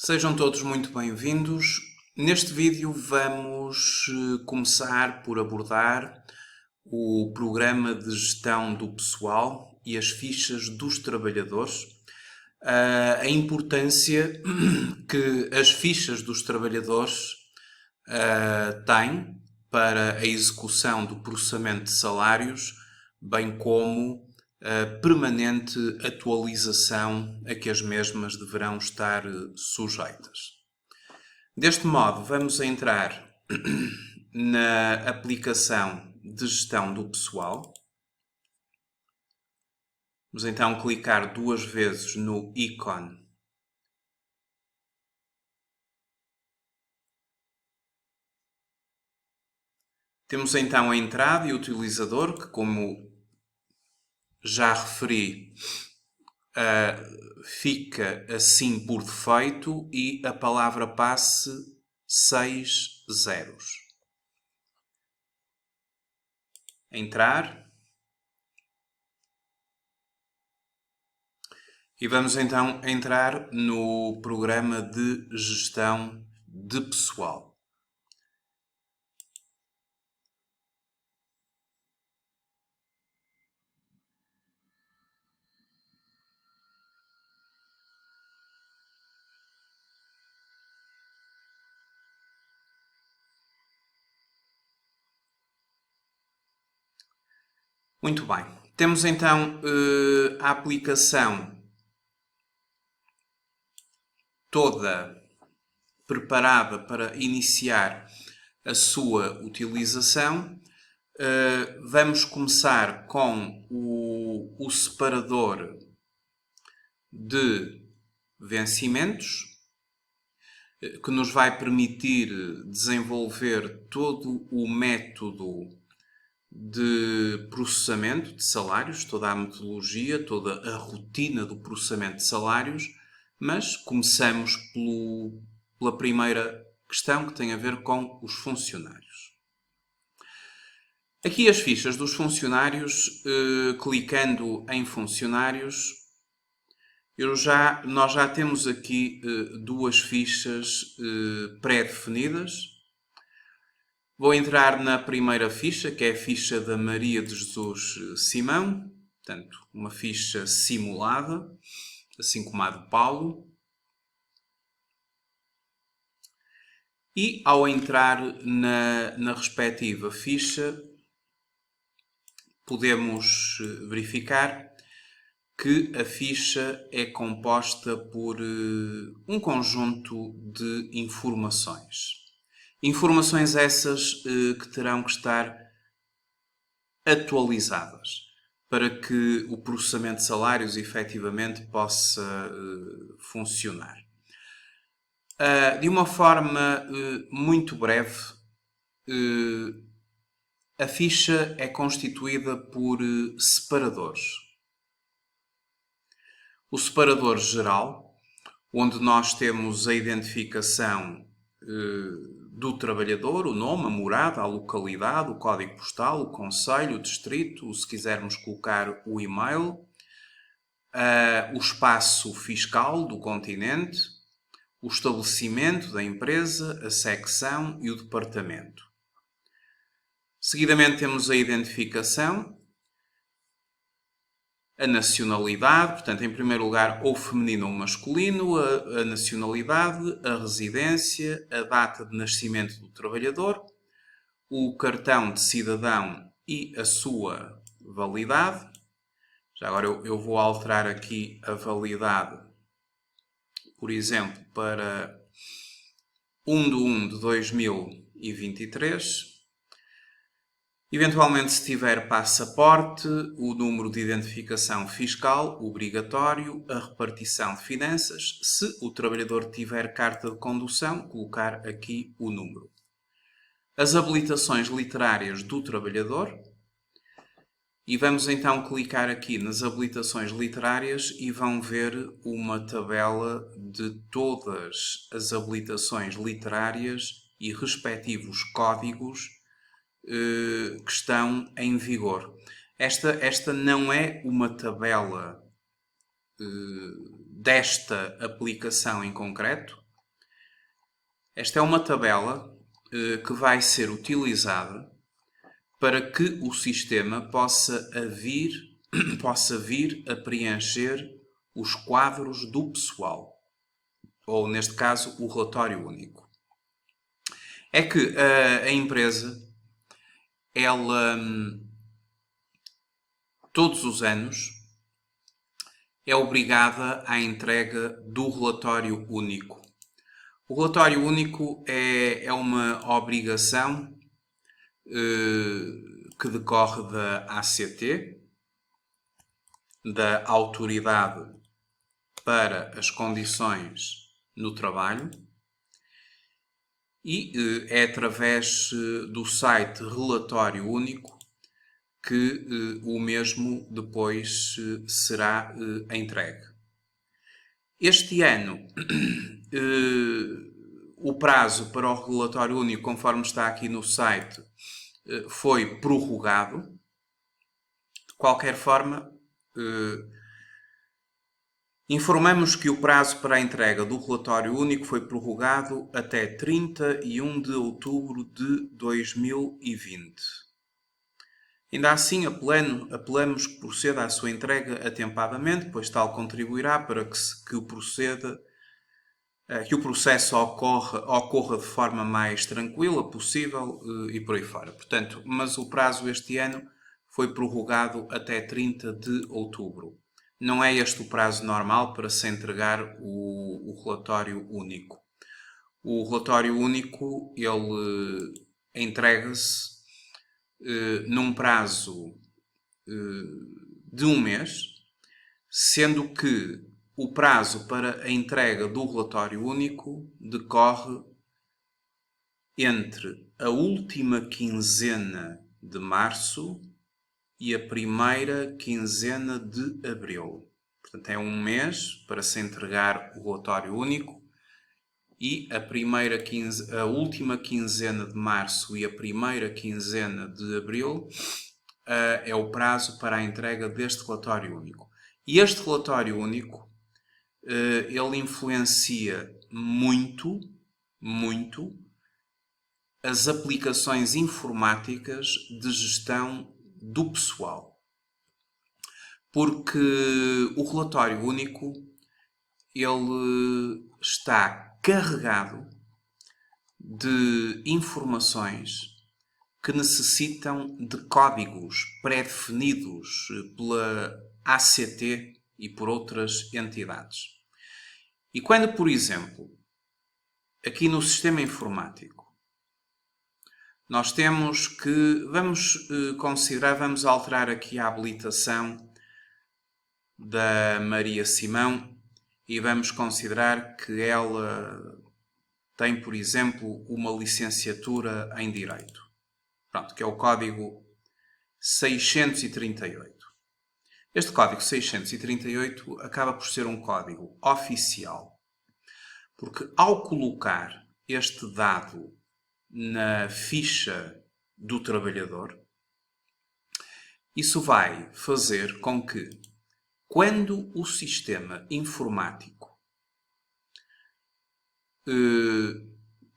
Sejam todos muito bem-vindos. Neste vídeo vamos começar por abordar o programa de gestão do pessoal e as fichas dos trabalhadores, a importância que as fichas dos trabalhadores têm para a execução do processamento de salários, bem como a permanente atualização a que as mesmas deverão estar sujeitas. Deste modo, vamos entrar na aplicação de gestão do pessoal. Vamos então clicar duas vezes no ícone Temos então a entrada e o utilizador, que, como já referi, fica assim por defeito, e a palavra passe 6 zeros. Entrar. E vamos então entrar no programa de gestão de pessoal. Muito bem. Temos então a aplicação toda preparada para iniciar a sua utilização. Vamos começar com o separador de vencimentos, que nos vai permitir desenvolver todo o método de processamento de salários, toda a metodologia, toda a rotina do processamento de salários, mas começamos pela primeira questão, que tem a ver com os funcionários. Aqui as fichas dos funcionários, clicando em funcionários, nós já temos aqui duas fichas pré-definidas. Vou entrar na primeira ficha, que é a ficha da Maria de Jesus Simão, portanto, uma ficha simulada, assim como a de Paulo. E ao entrar na respectiva ficha, podemos verificar que a ficha é composta por um conjunto de informações. Informações essas que terão que estar atualizadas para que o processamento de salários efetivamente possa funcionar. De uma forma muito breve, a ficha é constituída por separadores. O separador geral, onde nós temos a identificação do trabalhador, o nome, a morada, a localidade, o código postal, o concelho, o distrito, se quisermos colocar o e-mail, o espaço fiscal do continente, o estabelecimento da empresa, a secção e o departamento. Seguidamente temos a identificação, a nacionalidade, portanto, em primeiro lugar, ou feminino ou masculino, a nacionalidade, a residência, a data de nascimento do trabalhador, o cartão de cidadão e a sua validade. Já agora eu vou alterar aqui a validade, por exemplo, para 1/1/2023. Eventualmente, se tiver passaporte, o número de identificação fiscal obrigatório, a repartição de finanças. Se o trabalhador tiver carta de condução, colocar aqui o número. As habilitações literárias do trabalhador. E vamos então clicar aqui nas habilitações literárias e vão ver uma tabela de todas as habilitações literárias e respectivos códigos que estão em vigor. Esta não é uma tabela desta aplicação em concreto, Esta é uma tabela que vai ser utilizada para que o sistema possa vir a preencher os quadros do pessoal, ou neste caso o relatório único. É que a empresa, ela todos os anos é obrigada à entrega do relatório único. O relatório único é uma obrigação que decorre da ACT, da Autoridade para as Condições no Trabalho, e é através do site Relatório Único que o mesmo depois será entregue. Este ano, o prazo para o relatório único, conforme está aqui no site, foi prorrogado. De qualquer forma, informamos que o prazo para a entrega do relatório único foi prorrogado até 31 de outubro de 2020. Ainda assim, apelamos que proceda à sua entrega atempadamente, pois tal contribuirá para que o processo ocorra de forma mais tranquila possível e por aí fora. Portanto, mas o prazo este ano foi prorrogado até 30 de outubro. Não é este o prazo normal para se entregar o relatório único. O relatório único, ele entrega-se num prazo de um mês, sendo que o prazo para a entrega do relatório único decorre entre a última quinzena de março e a primeira quinzena de abril. Portanto, é um mês para se entregar o relatório único e a última quinzena de março e a primeira quinzena de abril é o prazo para a entrega deste relatório único. E este relatório único, ele influencia muito as aplicações informáticas de gestão do pessoal. Porque o relatório único, ele está carregado de informações que necessitam de códigos pré-definidos pela ACT e por outras entidades. E quando, por exemplo, aqui no sistema informático, nós temos que, vamos alterar aqui a habilitação da Maria Simão e vamos considerar que ela tem, por exemplo, uma licenciatura em Direito. Pronto, que é o código 638. Este código 638 acaba por ser um código oficial, porque ao colocar este dado na ficha do trabalhador, isso vai fazer com que, quando o sistema informático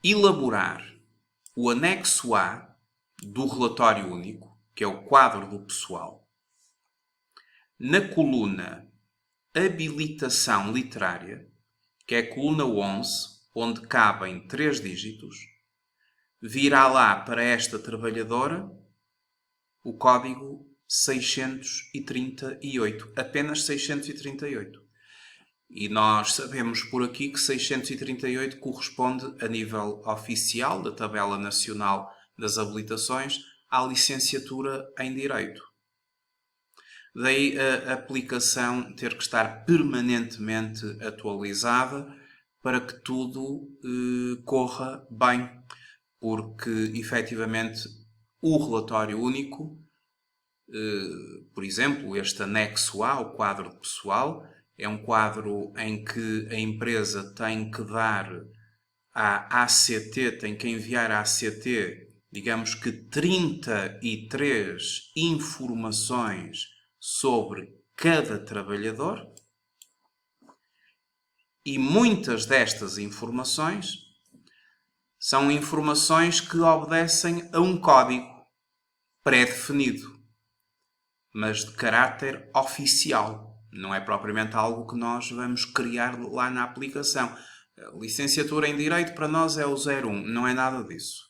elaborar o anexo A do relatório único, que é o quadro do pessoal, na coluna habilitação literária, que é a coluna 11, onde cabem 3 dígitos, virá lá para esta trabalhadora o código 638, apenas 638. E nós sabemos por aqui que 638 corresponde a nível oficial da Tabela Nacional das Habilitações à licenciatura em Direito. Daí a aplicação ter que estar permanentemente atualizada para que tudo corra bem, porque efetivamente o relatório único, por exemplo, este anexo A, o quadro de pessoal, é um quadro em que a empresa tem que dar à ACT, tem que enviar à ACT, digamos que 33 informações sobre cada trabalhador, e muitas destas informações São informações que obedecem a um código pré-definido, mas de caráter oficial. Não é propriamente algo que nós vamos criar lá na aplicação. A licenciatura em Direito para nós é o 01, não é nada disso.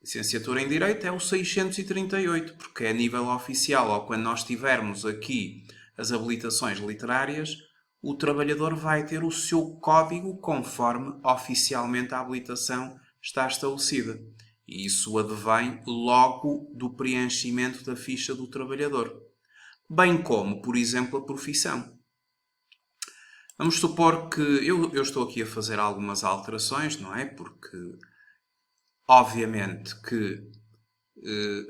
Licenciatura em Direito é o 638, porque é a nível oficial, ou quando nós tivermos aqui as habilitações literárias, o trabalhador vai ter o seu código conforme oficialmente a habilitação está estabelecida. E isso advém logo do preenchimento da ficha do trabalhador. Bem como, por exemplo, a profissão. Vamos supor que eu estou aqui a fazer algumas alterações, não é? Porque, obviamente, que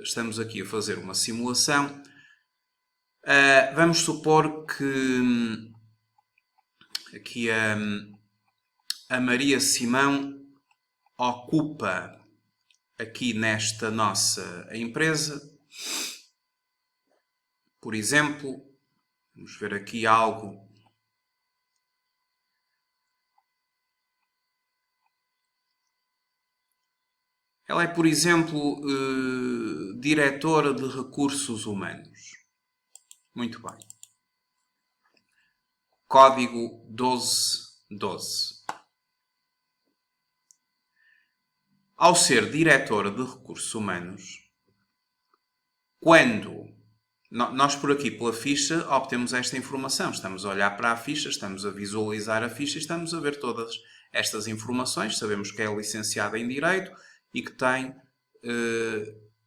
estamos aqui a fazer uma simulação. Vamos supor que aqui a Maria Simão ocupa aqui nesta nossa empresa, por exemplo, vamos ver aqui algo. Ela é, por exemplo, diretora de recursos humanos. Muito bem. Código 1212. Ao ser diretora de recursos humanos, quando nós por aqui pela ficha obtemos esta informação, estamos a olhar para a ficha, estamos a visualizar a ficha e estamos a ver todas estas informações, sabemos que é licenciada em Direito e que tem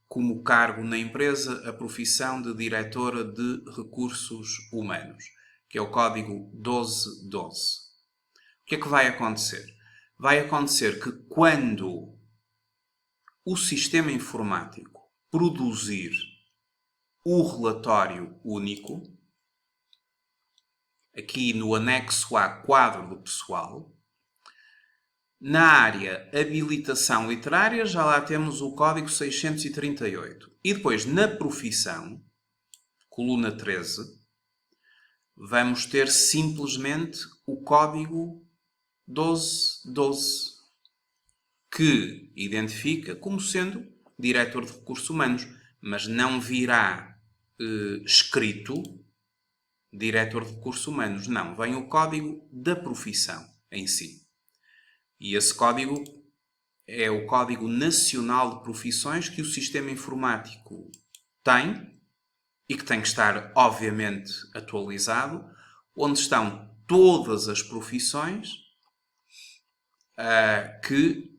como cargo na empresa a profissão de diretora de recursos humanos, que é o código 1212. O que é que vai acontecer? Vai acontecer que quando o sistema informático produzir o relatório único, aqui no anexo A, quadro do pessoal, na área habilitação literária já lá temos o código 638. E depois na profissão, coluna 13, vamos ter simplesmente o código 1212, que identifica como sendo diretor de recursos humanos, mas não virá escrito diretor de recursos humanos. Não, vem o código da profissão em si. E esse código é o Código Nacional de Profissões que o sistema informático tem e que tem que estar, obviamente, atualizado, onde estão todas as profissões que,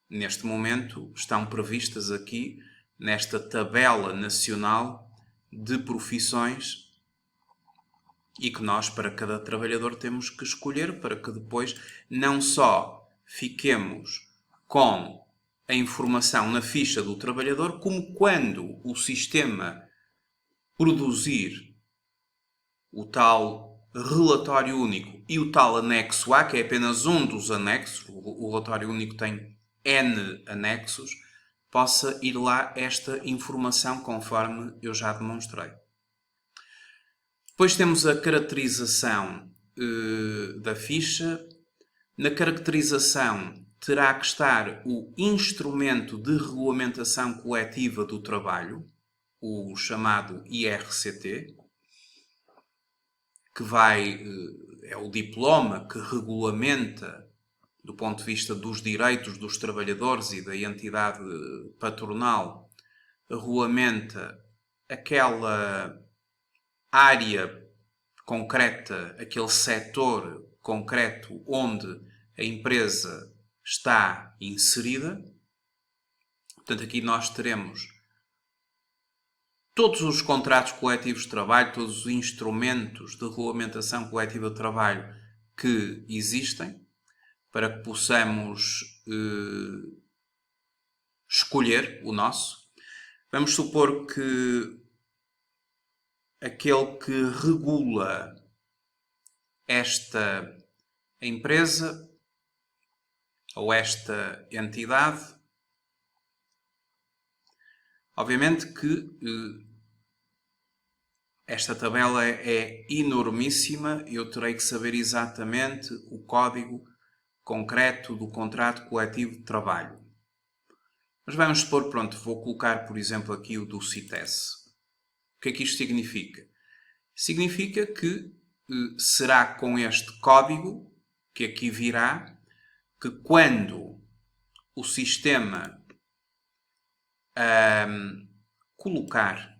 neste momento, estão previstas aqui nesta tabela nacional de profissões e que nós, para cada trabalhador, temos que escolher para que depois não só fiquemos com a informação na ficha do trabalhador, como quando o sistema produzir o tal relatório único e o tal anexo A, que é apenas um dos anexos, o relatório único tem N anexos, possa ir lá esta informação conforme eu já demonstrei. Depois temos a caracterização da ficha. Na caracterização terá que estar o instrumento de regulamentação coletiva do trabalho, o chamado IRCT, que é o diploma que regulamenta, do ponto de vista dos direitos dos trabalhadores e da entidade patronal, regulamenta aquela área concreta, aquele setor concreto onde a empresa está inserida. Portanto, aqui nós teremos todos os contratos coletivos de trabalho, todos os instrumentos de regulamentação coletiva de trabalho que existem, para que possamos escolher o nosso. Vamos supor que aquele que regula esta empresa ou esta entidade, obviamente que esta tabela é enormíssima, eu terei que saber exatamente o código concreto do contrato coletivo de trabalho. Mas vamos supor, pronto, vou colocar, por exemplo, aqui o do CITES. O que é que isto significa? Significa que será com este código que aqui virá que quando o sistema colocar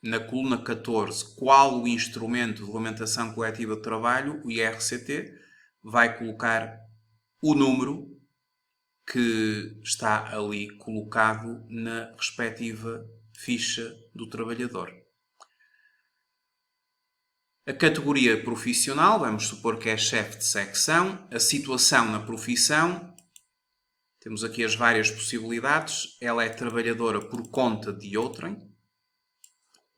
na coluna 14 qual o instrumento de regulamentação coletiva de trabalho, o IRCT vai colocar o número que está ali colocado na respectiva ficha do trabalhador. A categoria profissional, vamos supor que é chefe de secção. A situação na profissão, temos aqui as várias possibilidades. Ela é trabalhadora por conta de outrem.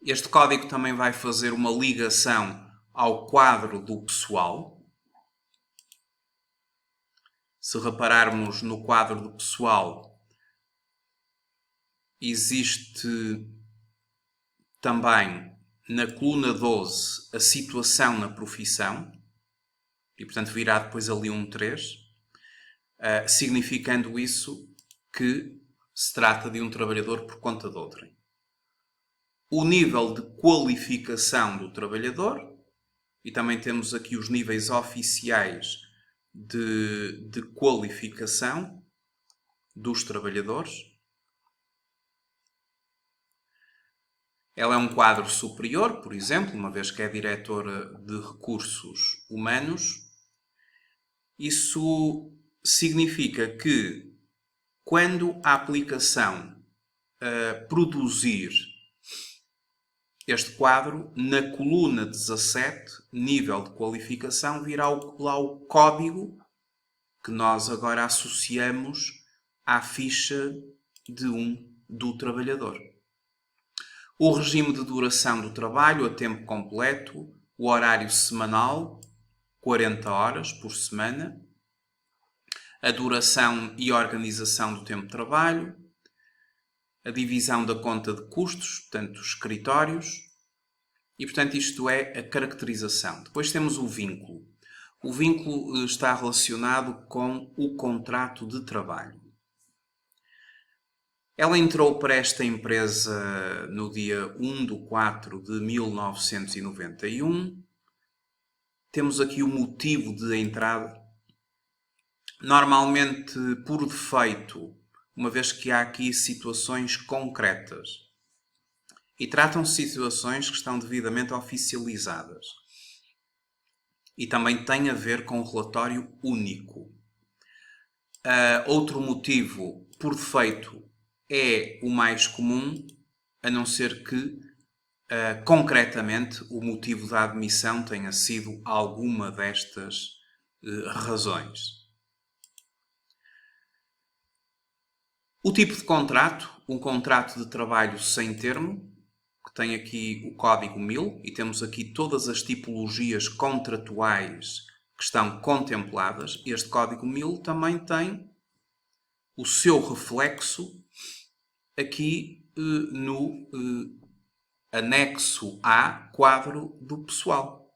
Este código também vai fazer uma ligação ao quadro do pessoal. Se repararmos no quadro do pessoal, existe também na coluna 12 a situação na profissão, e portanto virá depois ali um 3, significando isso que se trata de um trabalhador por conta de outrem. O nível de qualificação do trabalhador, e também temos aqui os níveis oficiais de qualificação dos trabalhadores. Ela é um quadro superior, por exemplo, uma vez que é diretora de recursos humanos. Isso significa que quando a aplicação produzir este quadro, na coluna 17, nível de qualificação, virá lá o código que nós agora associamos à ficha do trabalhador. O regime de duração do trabalho a tempo completo, o horário semanal, 40 horas por semana, a duração e organização do tempo de trabalho, a divisão da conta de custos, portanto, os escritórios, e, portanto, isto é a caracterização. Depois temos o vínculo. O vínculo está relacionado com o contrato de trabalho. Ela entrou para esta empresa no dia 1/4/1991. Temos aqui o motivo de entrada. Normalmente, por defeito, uma vez que há aqui situações concretas. E tratam-se de situações que estão devidamente oficializadas. E também tem a ver com o relatório único. Outro motivo, por defeito, é o mais comum, a não ser que, concretamente, o motivo da admissão tenha sido alguma destas razões. O tipo de contrato, um contrato de trabalho sem termo, que tem aqui o código 1000 e temos aqui todas as tipologias contratuais que estão contempladas. Este código 1000 também tem o seu reflexo aqui no anexo A, quadro do pessoal.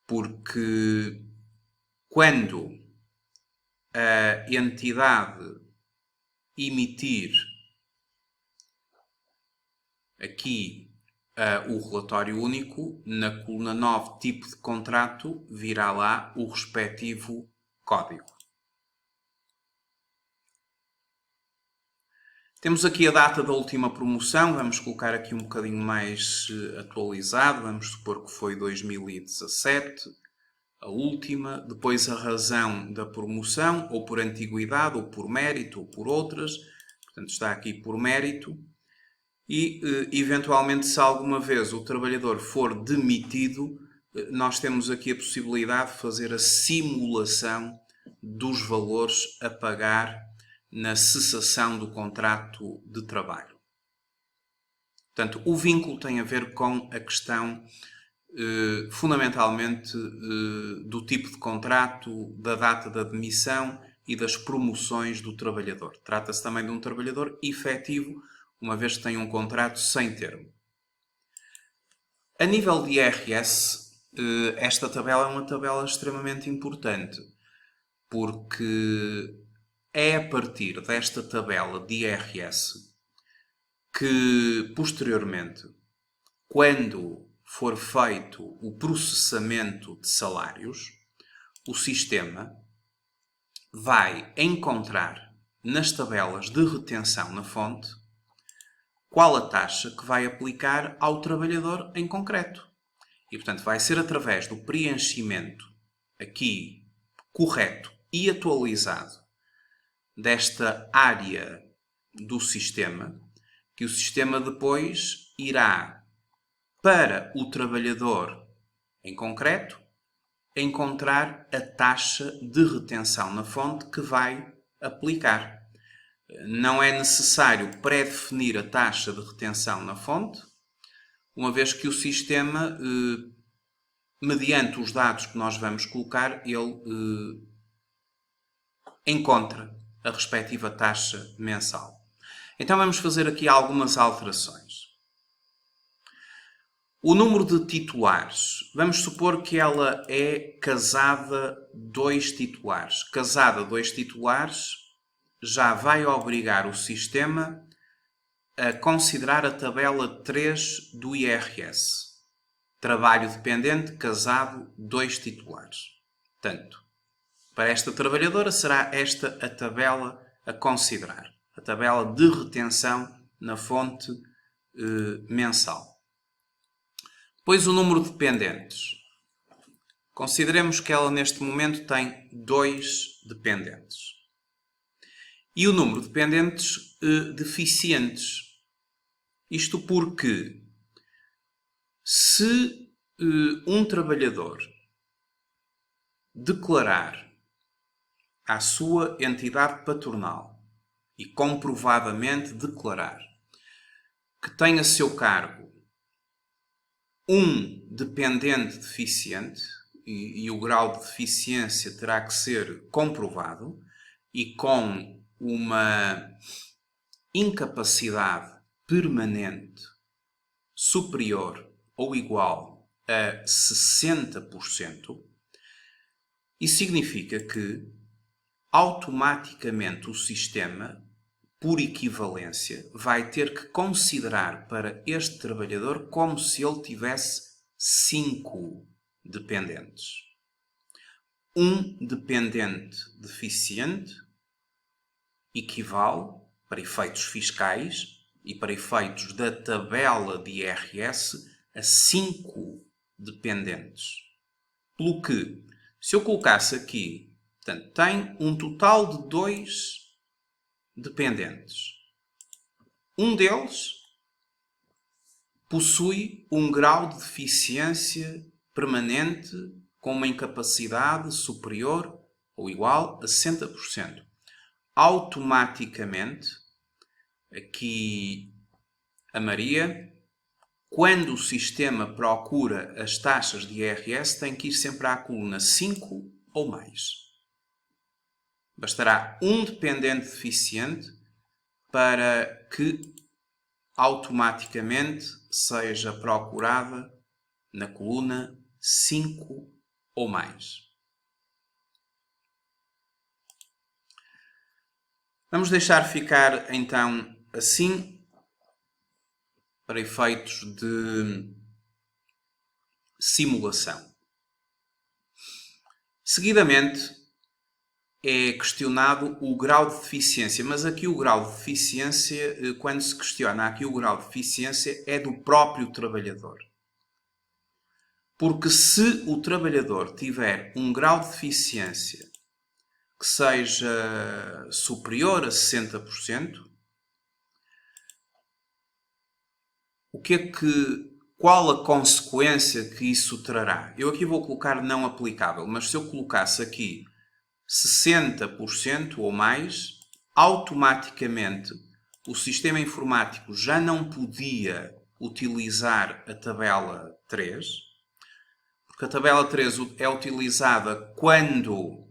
Porque quando a entidade emitir aqui o relatório único, na coluna 9, tipo de contrato, virá lá o respectivo código. Temos aqui a data da última promoção, vamos colocar aqui um bocadinho mais atualizado, vamos supor que foi 2017, a última, depois a razão da promoção, ou por antiguidade, ou por mérito, ou por outras, portanto está aqui por mérito, e eventualmente se alguma vez o trabalhador for demitido, nós temos aqui a possibilidade de fazer a simulação dos valores a pagar na cessação do contrato de trabalho. Portanto, o vínculo tem a ver com a questão, fundamentalmente, do tipo de contrato, da data de admissão e das promoções do trabalhador. Trata-se também de um trabalhador efetivo, uma vez que tem um contrato sem termo. A nível de IRS, esta tabela é uma tabela extremamente importante, porque é a partir desta tabela de IRS que, posteriormente, quando for feito o processamento de salários, o sistema vai encontrar nas tabelas de retenção na fonte qual a taxa que vai aplicar ao trabalhador em concreto. E, portanto, vai ser através do preenchimento aqui correto e atualizado desta área do sistema que o sistema depois irá, para o trabalhador em concreto, encontrar a taxa de retenção na fonte que vai aplicar. Não é necessário pré-definir a taxa de retenção na fonte, uma vez que o sistema, mediante os dados que nós vamos colocar, ele encontra a respectiva taxa mensal. Então vamos fazer aqui algumas alterações. O número de titulares. Vamos supor que ela é casada 2 titulares. Casada 2 titulares já vai obrigar o sistema a considerar a tabela 3 do IRS. Trabalho dependente, casado, 2 titulares. Portanto, para esta trabalhadora será esta a tabela a considerar. A tabela de retenção na fonte mensal. Depois o número de dependentes. Consideremos que ela neste momento tem 2 dependentes. E o número de dependentes deficientes. Isto porque se um trabalhador declarar à sua entidade patronal e comprovadamente declarar que tem a seu cargo um dependente deficiente, e o grau de deficiência terá que ser comprovado, e com uma incapacidade permanente superior ou igual a 60%, isso significa que automaticamente o sistema, por equivalência, vai ter que considerar para este trabalhador como se ele tivesse 5 dependentes. Um dependente deficiente equivale, para efeitos fiscais e para efeitos da tabela de IRS, a 5 dependentes. Pelo que, se eu colocasse aqui, portanto, tem um total de 2 dependentes. Um deles possui um grau de deficiência permanente com uma incapacidade superior ou igual a 60%. Automaticamente, aqui a Maria, quando o sistema procura as taxas de IRS, tem que ir sempre à coluna 5 ou mais. Bastará um dependente deficiente para que automaticamente seja procurada na coluna 5 ou mais. Vamos deixar ficar então assim, para efeitos de simulação. Seguidamente, é questionado o grau de deficiência, mas aqui o grau de deficiência, quando se questiona aqui o grau de deficiência, é do próprio trabalhador. Porque se o trabalhador tiver um grau de deficiência que seja superior a 60%, qual a consequência que isso trará? Eu aqui vou colocar não aplicável, mas se eu colocasse aqui 60% ou mais, automaticamente o sistema informático já não podia utilizar a tabela 3, porque a tabela 3 é utilizada quando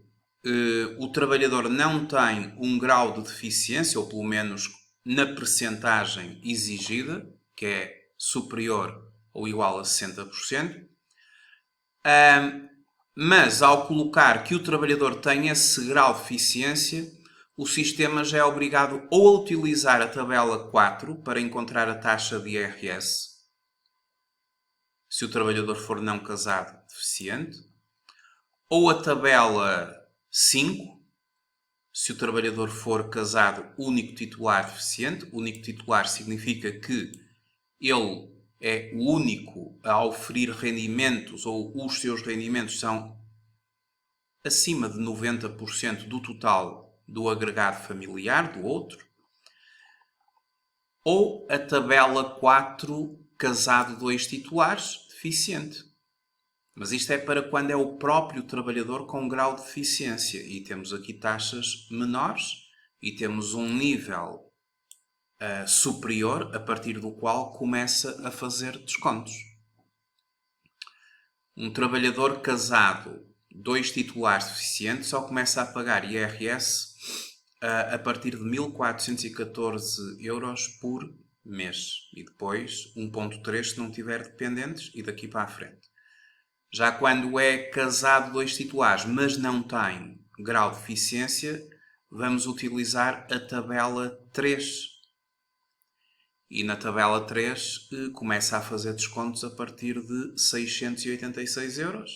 o trabalhador não tem um grau de deficiência, ou pelo menos na percentagem exigida, que é superior ou igual a 60%. Mas ao colocar que o trabalhador tem esse grau de eficiência, o sistema já é obrigado ou a utilizar a tabela 4 para encontrar a taxa de IRS, se o trabalhador for não casado deficiente, ou a tabela 5, se o trabalhador for casado único titular deficiente. Único titular significa que ele é o único a oferir rendimentos, ou os seus rendimentos são acima de 90% do total do agregado familiar do outro. Ou a tabela 4, casado 2 titulares, deficiente. Mas isto é para quando é o próprio trabalhador com grau de deficiência. E temos aqui taxas menores e temos um nível superior a partir do qual começa a fazer descontos. Um trabalhador casado, 2 titulares deficientes, só começa a pagar IRS a partir de 1.414 euros por mês. E depois 1.3 se não tiver dependentes e daqui para a frente. Já quando é casado 2 titulares, mas não tem grau de deficiência, vamos utilizar a tabela 3. E na tabela 3 começa a fazer descontos a partir de 686 euros.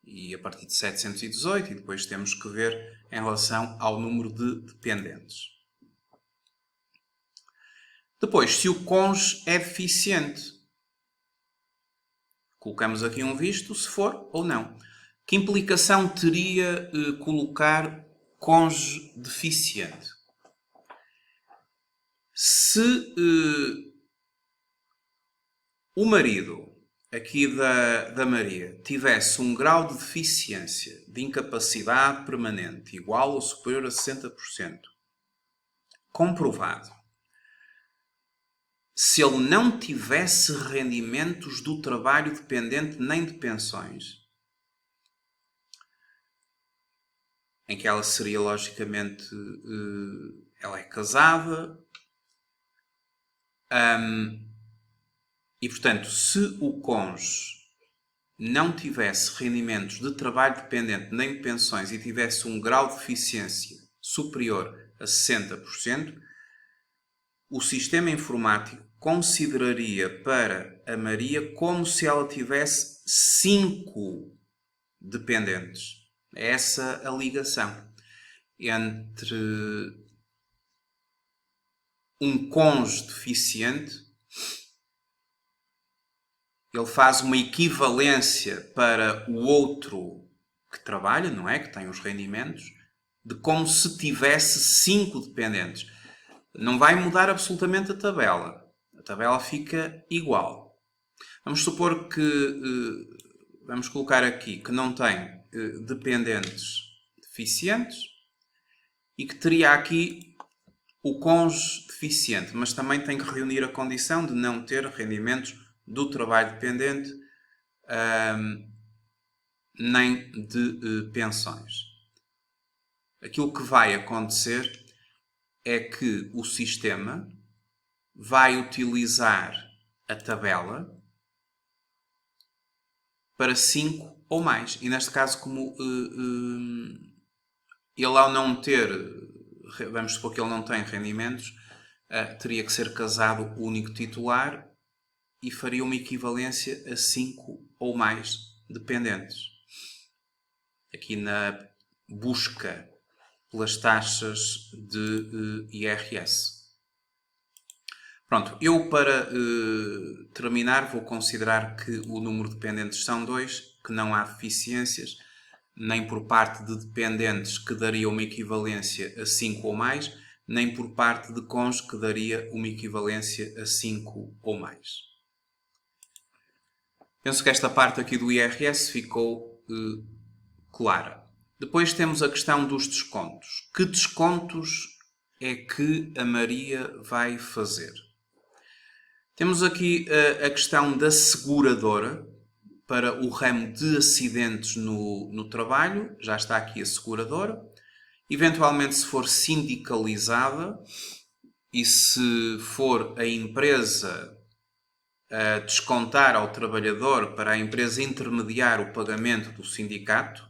E a partir de 718, e depois temos que ver em relação ao número de dependentes. Depois, se o cônjuge é deficiente, colocamos aqui um visto, se for ou não. Que implicação teria colocar cônjuge deficiente? Se o marido, aqui da Maria, tivesse um grau de deficiência, de incapacidade permanente, igual ou superior a 60%, comprovado, se ele não tivesse rendimentos do trabalho dependente nem de pensões, em que ela seria, logicamente, ela é casada, e, portanto, se o cônjuge não tivesse rendimentos de trabalho dependente nem de pensões e tivesse um grau de deficiência superior a 60%, o sistema informático consideraria para a Maria como se ela tivesse 5 dependentes. É essa a ligação entre um cônjuge deficiente. Ele faz uma equivalência para o outro que trabalha, não é? Que tem os rendimentos, de como se tivesse 5 dependentes. Não vai mudar absolutamente a tabela. A tabela fica igual. Vamos supor que, vamos colocar aqui, que não tem dependentes deficientes e que teria aqui o cônjuge deficiente, mas também tem que reunir a condição de não ter rendimentos do trabalho dependente nem de pensões. Aquilo que vai acontecer é que o sistema vai utilizar a tabela para 5 ou mais. E neste caso, como ele ao não ter, vamos supor que ele não tem rendimentos, teria que ser casado único titular e faria uma equivalência a 5 ou mais dependentes. Aqui na busca pelas taxas de IRS. Pronto, eu para terminar vou considerar que o número de dependentes são 2, que não há deficiências, nem por parte de dependentes que daria uma equivalência a 5 ou mais, nem por parte de cônjuge que daria uma equivalência a 5 ou mais. Penso que esta parte aqui do IRS ficou clara. Depois temos a questão dos descontos. Que descontos é que a Maria vai fazer? Temos aqui a questão da seguradora para o ramo de acidentes no trabalho. Já está aqui a seguradora. Eventualmente, se for sindicalizada e se for a empresa descontar ao trabalhador para a empresa intermediar o pagamento do sindicato,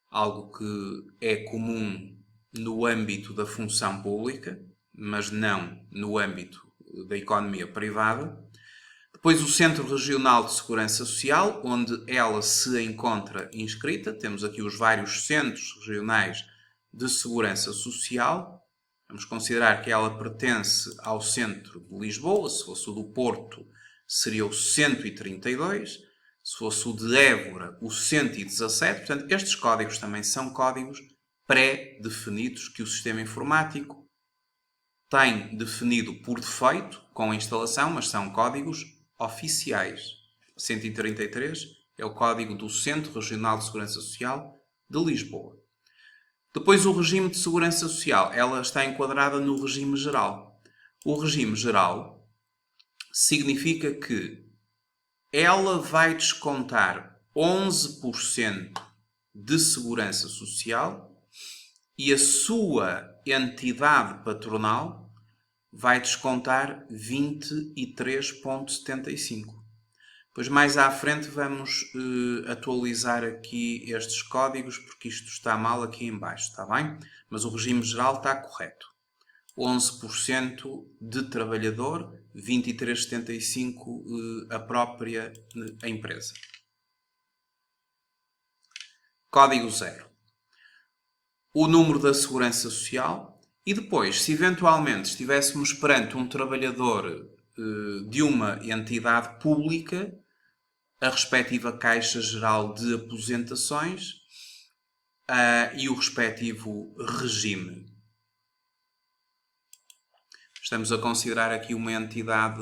algo que é comum no âmbito da função pública, mas não no âmbito da economia privada. Depois o Centro Regional de Segurança Social, onde ela se encontra inscrita. Temos aqui os vários centros regionais de segurança social. Vamos considerar que ela pertence ao centro de Lisboa. Se fosse o do Porto, seria o 132. Se fosse o de Évora, o 117. Portanto, estes códigos também são códigos pré-definidos que o sistema informático tem definido por defeito com a instalação, mas são códigos oficiais. 133 é o código do Centro Regional de Segurança Social de Lisboa. Depois o regime de segurança social, ela está enquadrada no regime geral. O regime geral significa que ela vai descontar 11% de segurança social e a sua entidade patronal vai descontar 23,75%. Pois mais à frente vamos atualizar aqui estes códigos, porque isto está mal aqui em baixo, está bem? Mas o regime geral está correto. 11% de trabalhador, 23,75% a própria empresa. Código 0. O número da segurança social e depois, se eventualmente estivéssemos perante um trabalhador de uma entidade pública, a respectiva Caixa Geral de Aposentações e o respectivo regime. Estamos a considerar aqui uma entidade,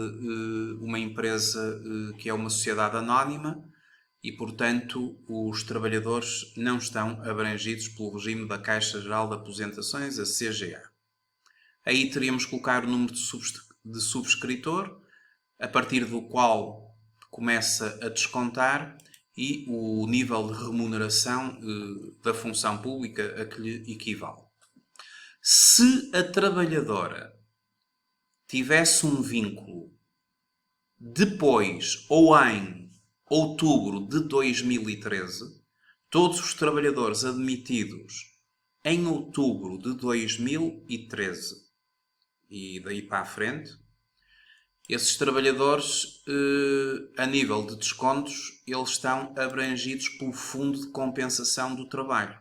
uma empresa que é uma sociedade anónima e, portanto, os trabalhadores não estão abrangidos pelo regime da Caixa Geral de Aposentações, a CGA. Aí teríamos que colocar o número de subscritor, a partir do qual começa a descontar, e o nível de remuneração da função pública a que lhe equivale. Se a trabalhadora tivesse um vínculo depois ou em outubro de 2013, todos os trabalhadores admitidos em outubro de 2013 e daí para a frente, esses trabalhadores, a nível de descontos, eles estão abrangidos pelo Fundo de Compensação do Trabalho,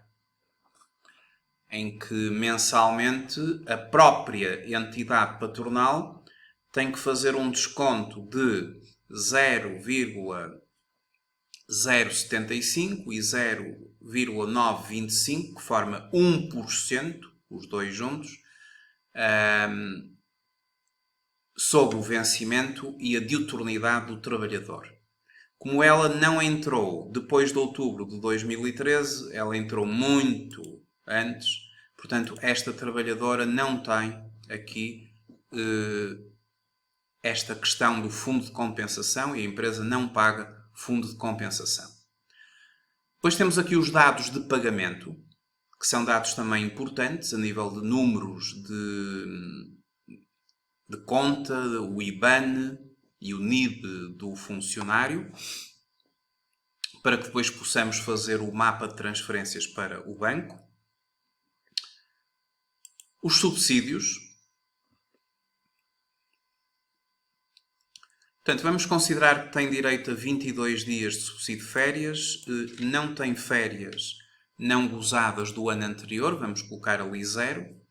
em que mensalmente a própria entidade patronal tem que fazer um desconto de 0,075 e 0,925, que forma 1%, os dois juntos, sobre o vencimento e a diuturnidade do trabalhador. Como ela não entrou depois de outubro de 2013, ela entrou muito antes, portanto, esta trabalhadora não tem aqui esta questão do fundo de compensação e a empresa não paga fundo de compensação. Depois temos aqui os dados de pagamento, que são dados também importantes a nível de números de conta, o IBAN e o NIB do funcionário, para que depois possamos fazer o mapa de transferências para o banco. Os subsídios. Portanto, vamos considerar que tem direito a 22 dias de subsídio de férias, não tem férias não gozadas do ano anterior, vamos colocar ali 0,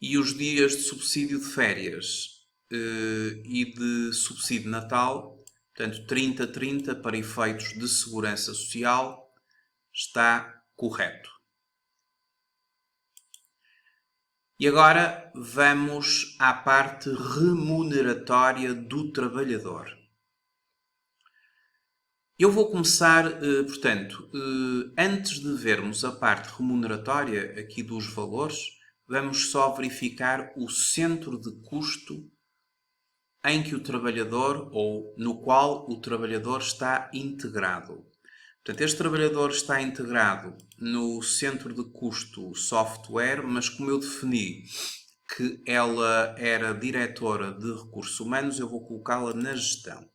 e os dias de subsídio de férias e de subsídio de Natal, portanto 30-30 para efeitos de segurança social, está correto. E agora vamos à parte remuneratória do trabalhador. Eu vou começar, portanto, antes de vermos a parte remuneratória aqui dos valores, vamos só verificar o centro de custo em que o trabalhador, ou no qual o trabalhador está integrado. Portanto, este trabalhador está integrado no centro de custo software, mas como eu defini que ela era diretora de recursos humanos, eu vou colocá-la na gestão.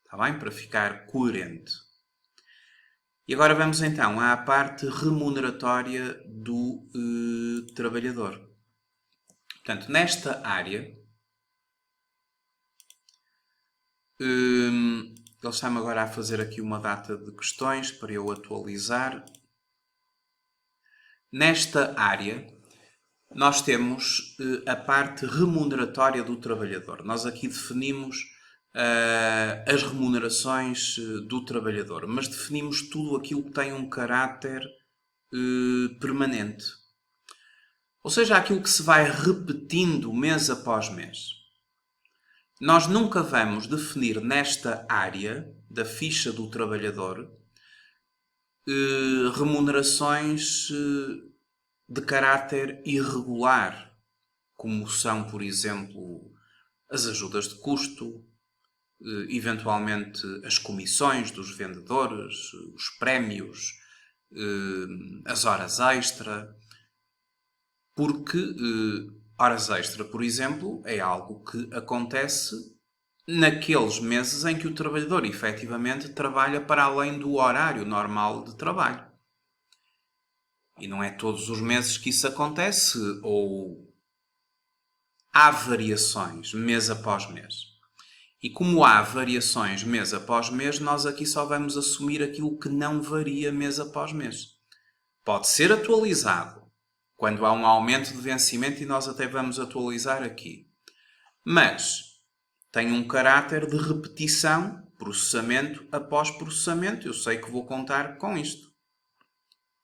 Está bem? Para ficar coerente. E agora vamos então à parte remuneratória do trabalhador. Portanto, nesta área, ele está-me agora a fazer aqui uma data de questões para eu atualizar. Nesta área, nós temos a parte remuneratória do trabalhador. Nós aqui definimos as remunerações do trabalhador, mas definimos tudo aquilo que tem um caráter permanente. Ou seja, aquilo que se vai repetindo mês após mês. Nós nunca vamos definir nesta área da ficha do trabalhador remunerações de caráter irregular, como são, por exemplo, as ajudas de custo, eventualmente as comissões dos vendedores, os prémios, as horas extra, porque horas extra, por exemplo, é algo que acontece naqueles meses em que o trabalhador efetivamente trabalha para além do horário normal de trabalho. E não é todos os meses que isso acontece, ou há variações mês após mês. E como há variações mês após mês, nós aqui só vamos assumir aquilo que não varia mês após mês. Pode ser atualizado quando há um aumento de vencimento e nós até vamos atualizar aqui. Mas tem um caráter de repetição, processamento após processamento. Eu sei que vou contar com isto.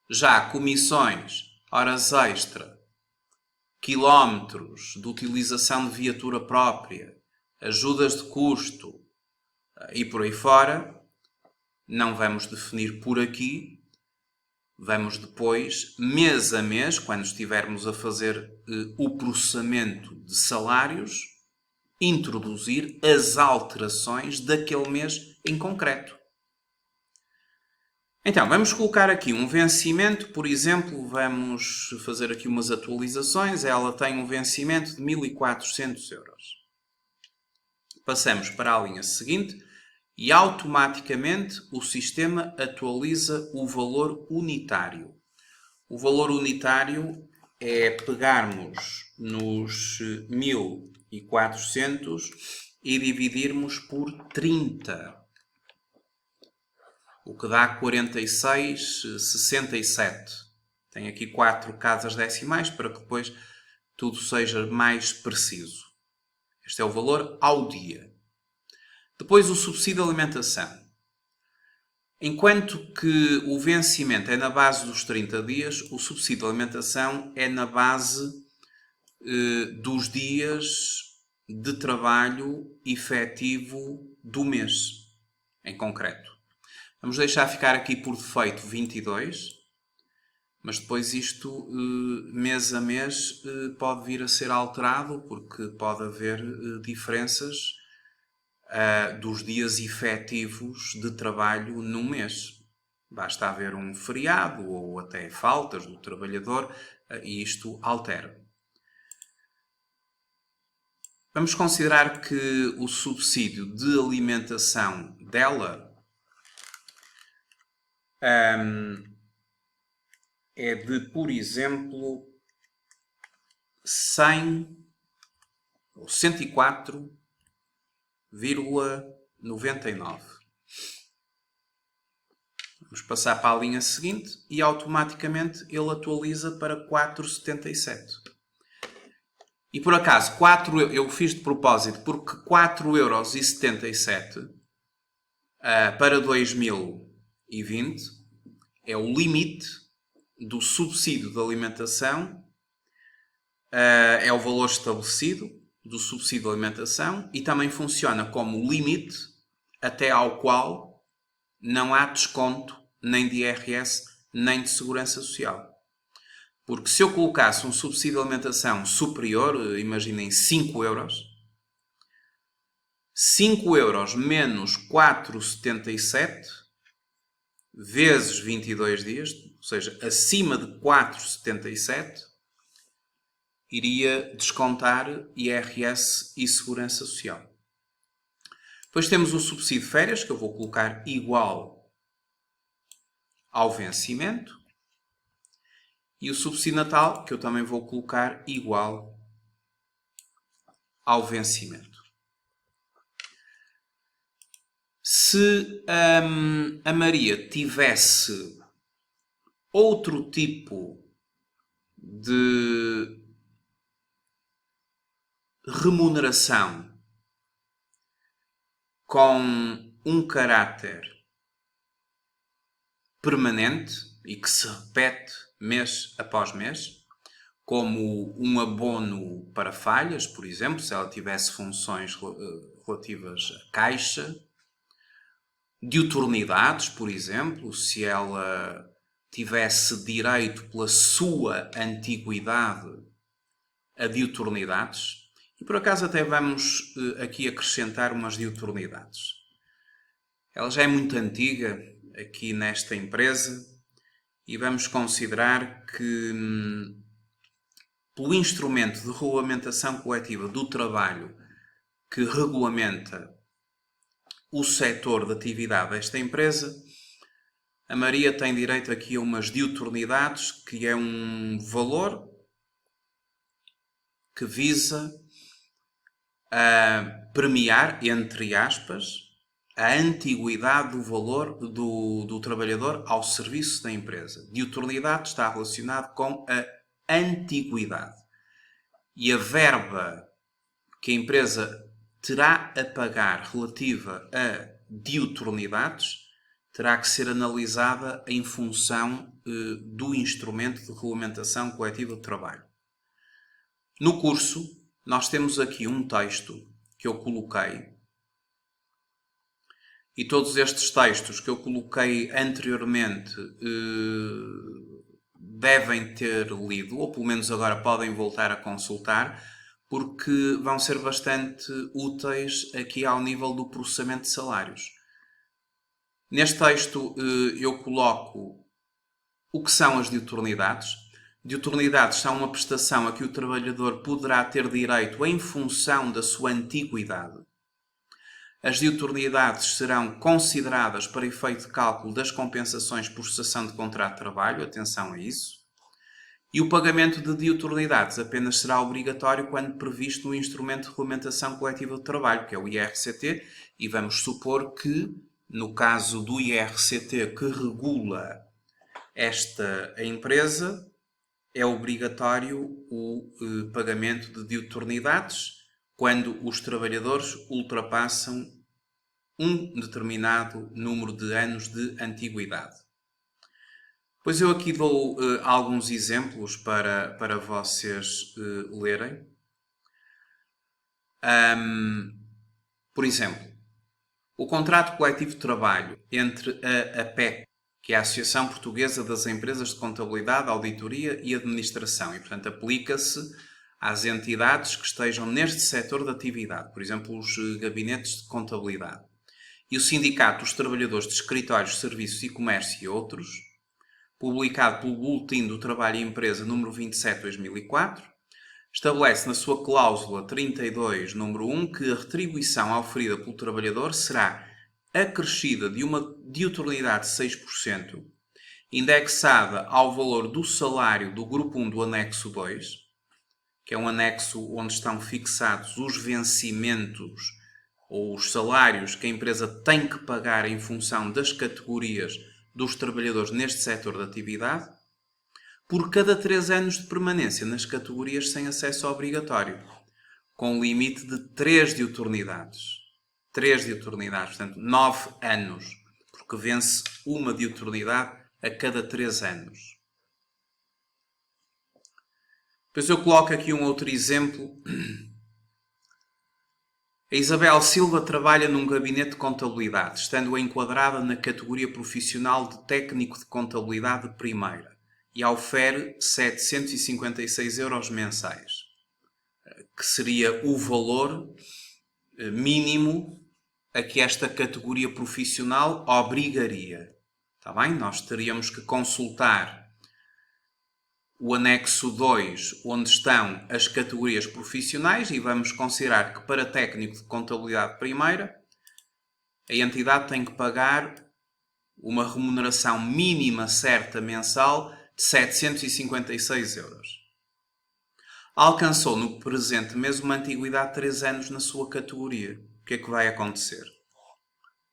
Já comissões, horas extra, quilómetros de utilização de viatura própria, ajudas de custo e por aí fora, não vamos definir por aqui. Vamos depois, mês a mês, quando estivermos a fazer o processamento de salários, introduzir as alterações daquele mês em concreto. Então, vamos colocar aqui um vencimento, por exemplo, vamos fazer aqui umas atualizações. Ela tem um vencimento de 1.400 euros. Passamos para a linha seguinte e automaticamente o sistema atualiza o valor unitário. O valor unitário é pegarmos nos 1.400 e dividirmos por 30. O que dá 46,67. Tem aqui 4 casas decimais para que depois tudo seja mais preciso. Este é o valor ao dia. Depois o subsídio de alimentação. Enquanto que o vencimento é na base dos 30 dias, o subsídio de alimentação é na base dos dias de trabalho efetivo do mês, em concreto. Vamos deixar ficar aqui por defeito 22, mas depois isto, mês a mês, pode vir a ser alterado, porque pode haver diferenças dos dias efetivos de trabalho num mês. Basta haver um feriado ou até faltas do trabalhador e isto altera. Vamos considerar que o subsídio de alimentação dela é de, por exemplo, 100 ou 104,99. Vamos passar para a linha seguinte e automaticamente ele atualiza para 4,77. E por acaso, eu fiz de propósito porque 4,77€ para 2020 é o limite do subsídio de alimentação, é o valor estabelecido do subsídio de alimentação e também funciona como limite até ao qual não há desconto nem de IRS nem de Segurança Social. Porque se eu colocasse um subsídio de alimentação superior, imaginem 5€, 5€ menos 4,77 vezes 22 dias, ou seja, acima de 4,77, iria descontar IRS e Segurança Social. Depois temos o subsídio de férias, que eu vou colocar igual ao vencimento. E o subsídio Natal, que eu também vou colocar igual ao vencimento. Se a Maria tivesse outro tipo de remuneração com um caráter permanente e que se repete mês após mês, como um abono para falhas, por exemplo, se ela tivesse funções relativas à caixa, diuturnidades, por exemplo, se ela tivesse direito pela sua antiguidade a diuturnidades, e por acaso até vamos aqui acrescentar umas diuturnidades. Ela já é muito antiga aqui nesta empresa e vamos considerar que pelo instrumento de regulamentação coletiva do trabalho que regulamenta o setor de atividade desta empresa, a Maria tem direito aqui a umas diuturnidades, que é um valor que visa a premiar, entre aspas, a antiguidade do valor do trabalhador ao serviço da empresa. Diuturnidade está relacionado com a antiguidade. E a verba que a empresa terá a pagar relativa a diuturnidades terá que ser analisada em função do instrumento de regulamentação coletiva de trabalho. No curso, nós temos aqui um texto que eu coloquei, e todos estes textos que eu coloquei anteriormente devem ter lido, ou pelo menos agora podem voltar a consultar, porque vão ser bastante úteis aqui ao nível do processamento de salários. Neste texto eu coloco o que são as diuturnidades. Diuturnidades são uma prestação a que o trabalhador poderá ter direito em função da sua antiguidade. As diuturnidades serão consideradas para efeito de cálculo das compensações por cessação de contrato de trabalho, atenção a isso. E o pagamento de diuturnidades apenas será obrigatório quando previsto no instrumento de regulamentação coletiva de trabalho, que é o IRCT, e vamos supor que, no caso do IRCT que regula esta empresa, é obrigatório o pagamento de diuturnidades quando os trabalhadores ultrapassam um determinado número de anos de antiguidade. Pois eu aqui dou alguns exemplos para vocês lerem. Por exemplo, o contrato coletivo de trabalho entre a APEC, que é a Associação Portuguesa das Empresas de Contabilidade, Auditoria e Administração, e portanto aplica-se às entidades que estejam neste setor de atividade, por exemplo, os gabinetes de contabilidade. E o Sindicato dos Trabalhadores de Escritórios, Serviços e Comércio e outros, publicado pelo Boletim do Trabalho e Empresa número 27/2004, estabelece na sua cláusula 32, número 1, que a retribuição oferida pelo trabalhador será acrescida de uma diuturnidade de 6%, indexada ao valor do salário do grupo 1 do anexo 2, que é um anexo onde estão fixados os vencimentos ou os salários que a empresa tem que pagar em função das categorias dos trabalhadores neste setor de atividade, por cada 3 anos de permanência nas categorias sem acesso obrigatório, com limite de 3 diuturnidades. 3 diuturnidades, portanto 9 anos, porque vence uma diuturnidade a cada 3 anos. Depois eu coloco aqui um outro exemplo. A Isabel Silva trabalha num gabinete de contabilidade, estando enquadrada na categoria profissional de técnico de contabilidade de primeira e ofere 756 euros mensais, que seria o valor mínimo a que esta categoria profissional obrigaria. Está bem? Nós teríamos que consultar o anexo 2, onde estão as categorias profissionais, e vamos considerar que para técnico de contabilidade primeira, a entidade tem que pagar uma remuneração mínima certa mensal de 756 euros. Alcançou no presente mês uma antiguidade de 3 anos na sua categoria. O que é que vai acontecer?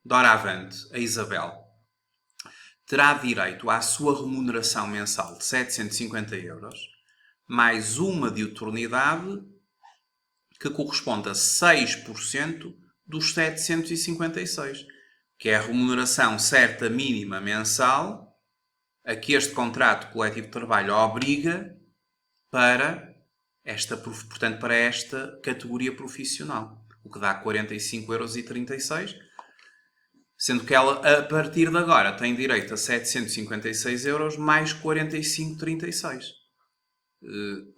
Doravante, a Isabel terá direito à sua remuneração mensal de 750 euros, mais uma diuturnidade que corresponde a 6% dos 756, que é a remuneração certa mínima mensal a que este contrato coletivo de trabalho obriga para portanto, para esta categoria profissional, o que dá 45,36 euros, sendo que ela, a partir de agora, tem direito a 756 euros mais 45,36.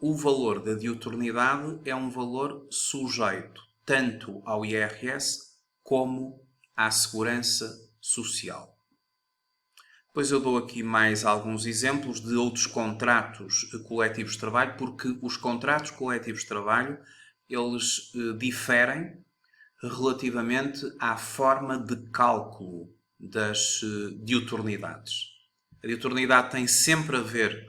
O valor da diuturnidade é um valor sujeito tanto ao IRS como à Segurança Social. Depois eu dou aqui mais alguns exemplos de outros contratos coletivos de trabalho, porque os contratos coletivos de trabalho, eles diferem relativamente à forma de cálculo das diuturnidades. A diuturnidade tem sempre a ver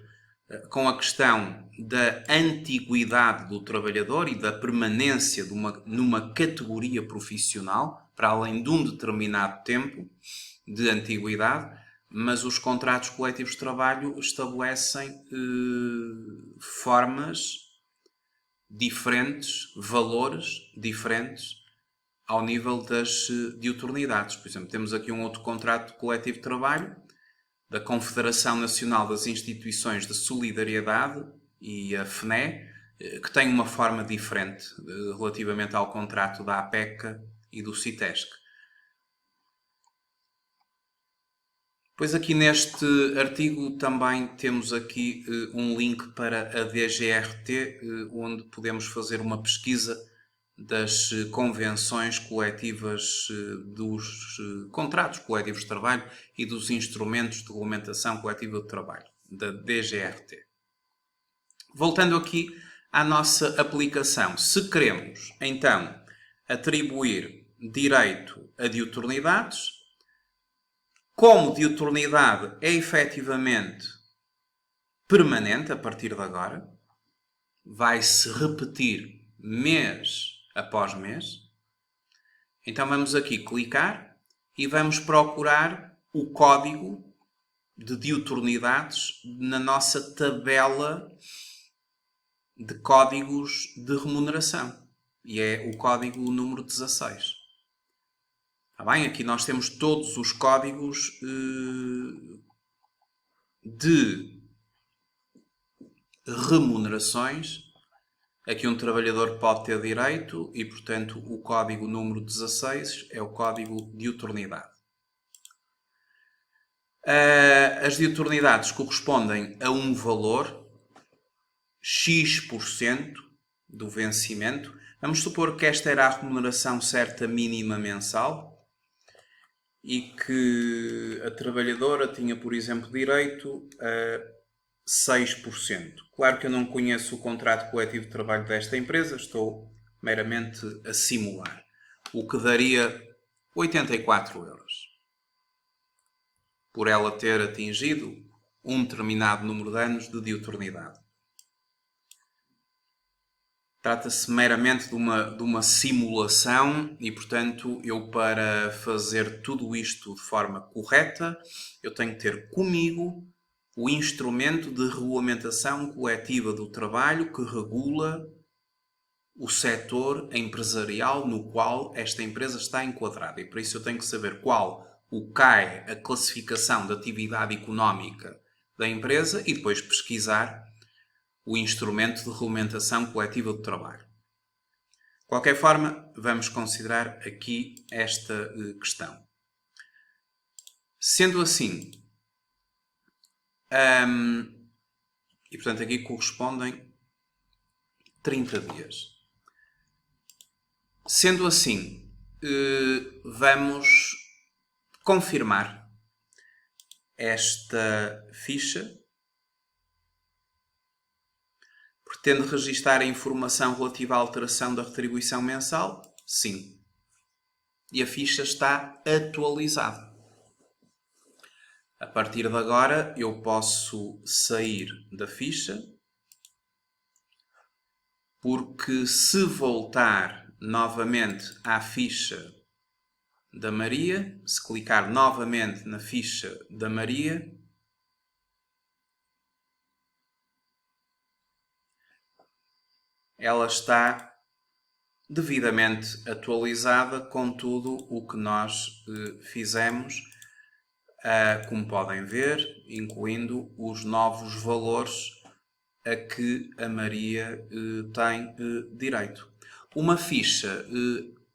com a questão da antiguidade do trabalhador e da permanência numa categoria profissional, para além de um determinado tempo de antiguidade, mas os contratos coletivos de trabalho estabelecem formas diferentes, valores diferentes ao nível das diuturnidades. Por exemplo, temos aqui um outro contrato coletivo de trabalho da Confederação Nacional das Instituições de Solidariedade e a FNE, que tem uma forma diferente relativamente ao contrato da APECA e do CITESC. Pois aqui neste artigo também temos aqui um link para a DGRT, onde podemos fazer uma pesquisa das convenções coletivas dos contratos coletivos de trabalho e dos instrumentos de regulamentação coletiva de trabalho, da DGRT. Voltando aqui à nossa aplicação, se queremos então atribuir direito a diuturnidades, como diuturnidade é efetivamente permanente a partir de agora, vai-se repetir mês após mês, então vamos aqui clicar e vamos procurar o código de diuturnidades na nossa tabela de códigos de remuneração. E é o código número 16. Está bem? Aqui nós temos todos os códigos de remunerações a que um trabalhador pode ter direito e, portanto, o código número 16 é o código de diuturnidade. As diuturnidades correspondem a um valor X% do vencimento. Vamos supor que esta era a remuneração certa mínima mensal e que a trabalhadora tinha, por exemplo, direito a 6%. Claro que eu não conheço o contrato coletivo de trabalho desta empresa, estou meramente a simular, o que daria 84 euros. Por ela ter atingido um determinado número de anos de diuturnidade. Trata-se meramente de uma simulação e, portanto, eu para fazer tudo isto de forma correta, eu tenho que ter comigo o instrumento de regulamentação coletiva do trabalho que regula o setor empresarial no qual esta empresa está enquadrada. E por isso eu tenho que saber qual o CAE, a classificação de atividade económica da empresa, e depois pesquisar o instrumento de regulamentação coletiva do trabalho. De qualquer forma, vamos considerar aqui esta questão. Sendo assim, e portanto aqui correspondem 30 dias. Sendo assim, vamos confirmar esta ficha Pretende registar a informação relativa à alteração da retribuição mensal? Sim. E a ficha está atualizada. A partir de agora, eu posso sair da ficha, porque se voltar novamente à ficha da Maria, se clicar novamente na ficha da Maria, ela está devidamente atualizada com tudo o que nós fizemos, como podem ver, incluindo os novos valores a que a Maria tem direito. Uma ficha,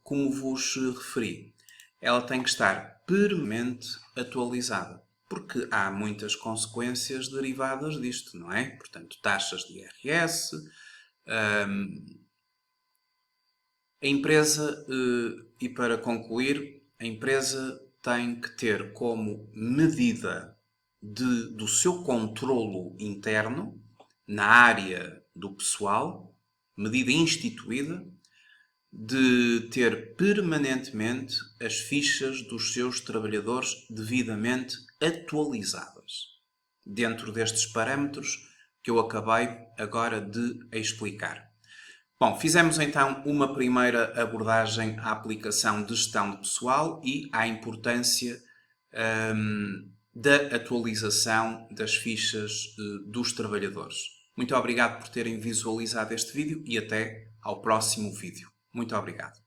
como vos referi, ela tem que estar permanentemente atualizada, porque há muitas consequências derivadas disto, não é? Portanto, taxas de IRS, a empresa, e para concluir, a empresa tem que ter como medida do seu controlo interno, na área do pessoal, medida instituída, de ter permanentemente as fichas dos seus trabalhadores devidamente atualizadas, dentro destes parâmetros que eu acabei agora de explicar. Bom, fizemos então uma primeira abordagem à aplicação de gestão de pessoal e à importância da atualização das fichas dos trabalhadores. Muito obrigado por terem visualizado este vídeo e até ao próximo vídeo. Muito obrigado.